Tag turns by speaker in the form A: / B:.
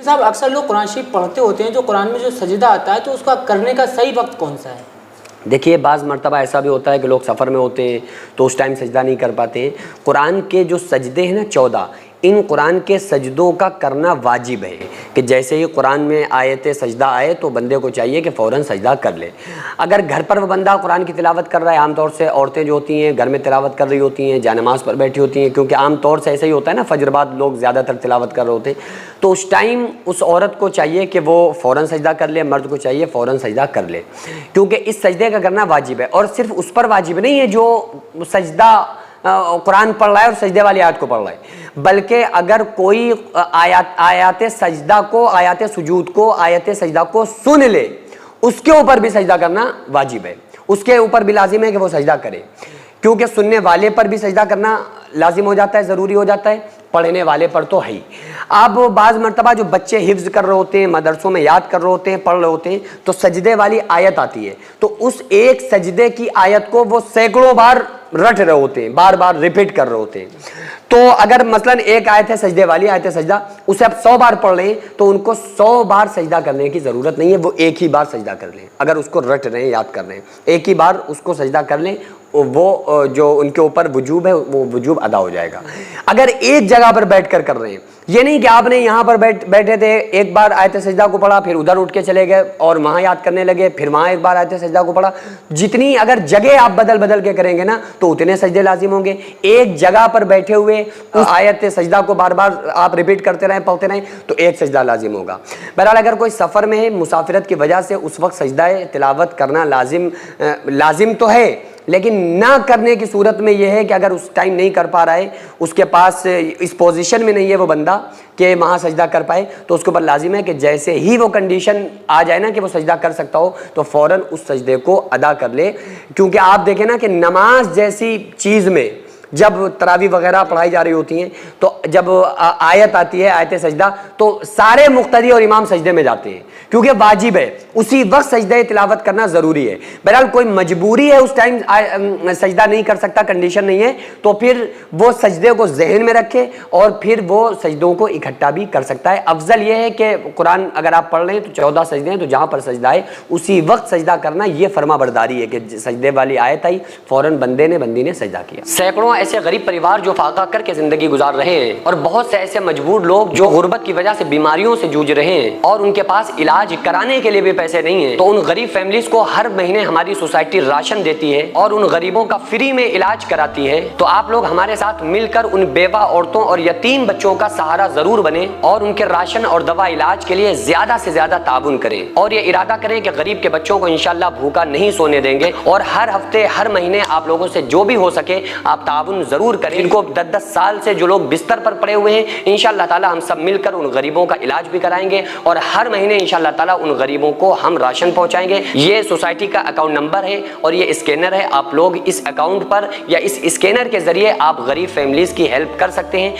A: साहब अक्सर लोग कुरान शरीफ पढ़ते होते हैं, जो कुरान में जो सजदा आता है तो उसका करने का सही वक्त कौन सा है?
B: देखिए, बाज़ मरतबा ऐसा भी होता है कि लोग सफ़र में होते हैं तो उस टाइम सजदा नहीं कर पाते हैं। कुरान के जो सजदे हैं ना 14, इन कुरान के सजदों का करना वाजिब है कि जैसे ही कुरान में आयत सजदा आए तो बंदे को चाहिए कि फ़ौरन सजदा कर ले। अगर घर पर वो बंदा कुरान की तिलावत कर रहा है, आम तौर से औरतें जो होती हैं घर में तिलावत कर रही होती हैं, जानमाज़ पर बैठी होती हैं, क्योंकि आम तौर से ऐसा ही होता है ना, फजर बाद लोग ज़्यादातर तिलावत कर रहे होते हैं, तो उस टाइम उस औरत को चाहिए कि वो फ़ौरन सजदा कर ले, मर्द को चाहिए फ़ौरन सजदा कर ले, क्योंकि इस सजदे का करना वाजिब है। और सिर्फ उस पर वाजिब नहीं है जो सजदा कुरान पढ़ रहा है और सजदे वाली आयत को पढ़ रहा है, बल्कि अगर कोई आयत सजदा को, आयत सुजूद को, आयत सजदा को सुन ले, उसके ऊपर भी सजदा करना वाजिब है, उसके ऊपर भी लाजिम है कि वो सजदा करे, क्योंकि सुनने वाले पर भी सजदा करना लाजिम हो जाता है, ज़रूरी हो जाता है, पढ़ने वाले पर तो है ही। अब बाज़ मरतबा जो बच्चे हिफ्ज़ कर रहे होते हैं, मदरसों में याद कर रहे होते हैं, पढ़ रहे होते हैं, तो सजदे वाली आयत आती है, तो उस एक सजदे की आयत को वो सैकड़ों बार रट रहे होते हैं, बार बार रिपीट कर रहे होते हैं। तो अगर मसलन एक आयत है सजदे वाली, आयत सजदा, उसे आप 100 बार पढ़ लें तो उनको 100 बार सजदा करने की ज़रूरत नहीं है, वो एक ही बार सजदा कर लें। अगर उसको रट रहे हैं, याद कर रहे हैं, एक ही बार उसको सजदा कर लें, वो जो उनके ऊपर वजूब है वो वजूब अदा हो जाएगा। अगर एक जगह पर बैठ कर रहे हैं, ये नहीं कि आपने यहाँ पर बैठे थे, एक बार आयत सजदा को पढ़ा, फिर उधर उठ के चले गए और वहाँ याद करने लगे, फिर वहाँ एक बार आयत सजदा को पढ़ा, जितनी अगर जगह आप बदल बदल के करेंगे ना तो उतने सजदे लाजिम होंगे। एक जगह पर बैठे हुए उस आयत सजदा को बार बार आप रिपीट करते रहें, पढ़ते रहें, तो एक सजदा लाजिम होगा। बहरहाल अगर कोई सफ़र में है, मुसाफिरत की वजह से, उस वक्त सजदा तिलावत करना लाजिम तो है, लेकिन ना करने की सूरत में यह है कि अगर उस टाइम नहीं कर पा रहा है, उसके पास इस पोजीशन में नहीं है वो बंदा कि वहाँ सजदा कर पाए, तो उसके ऊपर लाजिम है कि जैसे ही वो कंडीशन आ जाए ना कि वो सजदा कर सकता हो, तो फ़ौरन उस सजदे को अदा कर ले। क्योंकि आप देखें ना कि नमाज जैसी चीज़ में जब तरावी वगैरह पढ़ाई जा रही होती हैं, तो जब आयत आती है, आयत सजदा, तो सारे मुक्तदी और इमाम सजदे में जाते हैं, क्योंकि वाजिब है, उसी वक्त सजदे तिलावत करना ज़रूरी है। बहरहाल कोई मजबूरी है, उस टाइम सजदा नहीं कर सकता, कंडीशन नहीं है, तो फिर वो सजदे को जहन में रखे और फिर वो सजदों को इकट्ठा भी कर सकता है। अफजल ये है कि कुरान अगर आप पढ़ लें तो 14 सजदे हैं, तो जहाँ पर सजदा है उसी वक्त सजदा करना, ये फर्मा बरदारी है कि सजदे वाली आयत आई, फ़ौरन बंदी ने सजदा किया। सैकड़ों ऐसे गरीब परिवार जो फाका करके जिंदगी गुजार रहे हैं, और बहुत से ऐसे मजबूर लोग जो गुर्बत की वजह से बीमारियों से जूझ रहे हैं और उनके पास इलाज कराने के लिए भी पैसे नहीं है, तो उन गरीब फैमिलीज को हर महीने हमारी सोसाइटी राशन देती है और उन गरीबों का फ्री में इलाज कराती है। तो आप लोग हमारे साथ मिलकर उन बेवा औरतों और यतीम बच्चों का सहारा जरूर बने और उनके राशन और दवा इलाज के लिए ज्यादा से ज्यादा ताउन करें, और ये इरादा करें कि गरीब के बच्चों को इंशाल्लाह भूखा नहीं सोने देंगे, और हर हफ्ते हर महीने आप लोगों से जो भी हो सके आप ताउन जरूर करें। इनको 10-10 साल से जो लोग बिस्तर पर पड़े हुए हैं, इंशाअल्लाह ताला हम सब मिलकर उन गरीबों का इलाज भी कराएंगे और हर महीने इंशाअल्लाह ताला उन गरीबों को हम राशन पहुंचाएंगे। ये सोसाइटी का अकाउंट नंबर है और ये स्कैनर है, आप लोग इस अकाउंट पर या इस स्कैनर के जरिए आप गरीब फैमिलीज की हेल्प कर सकते हैं।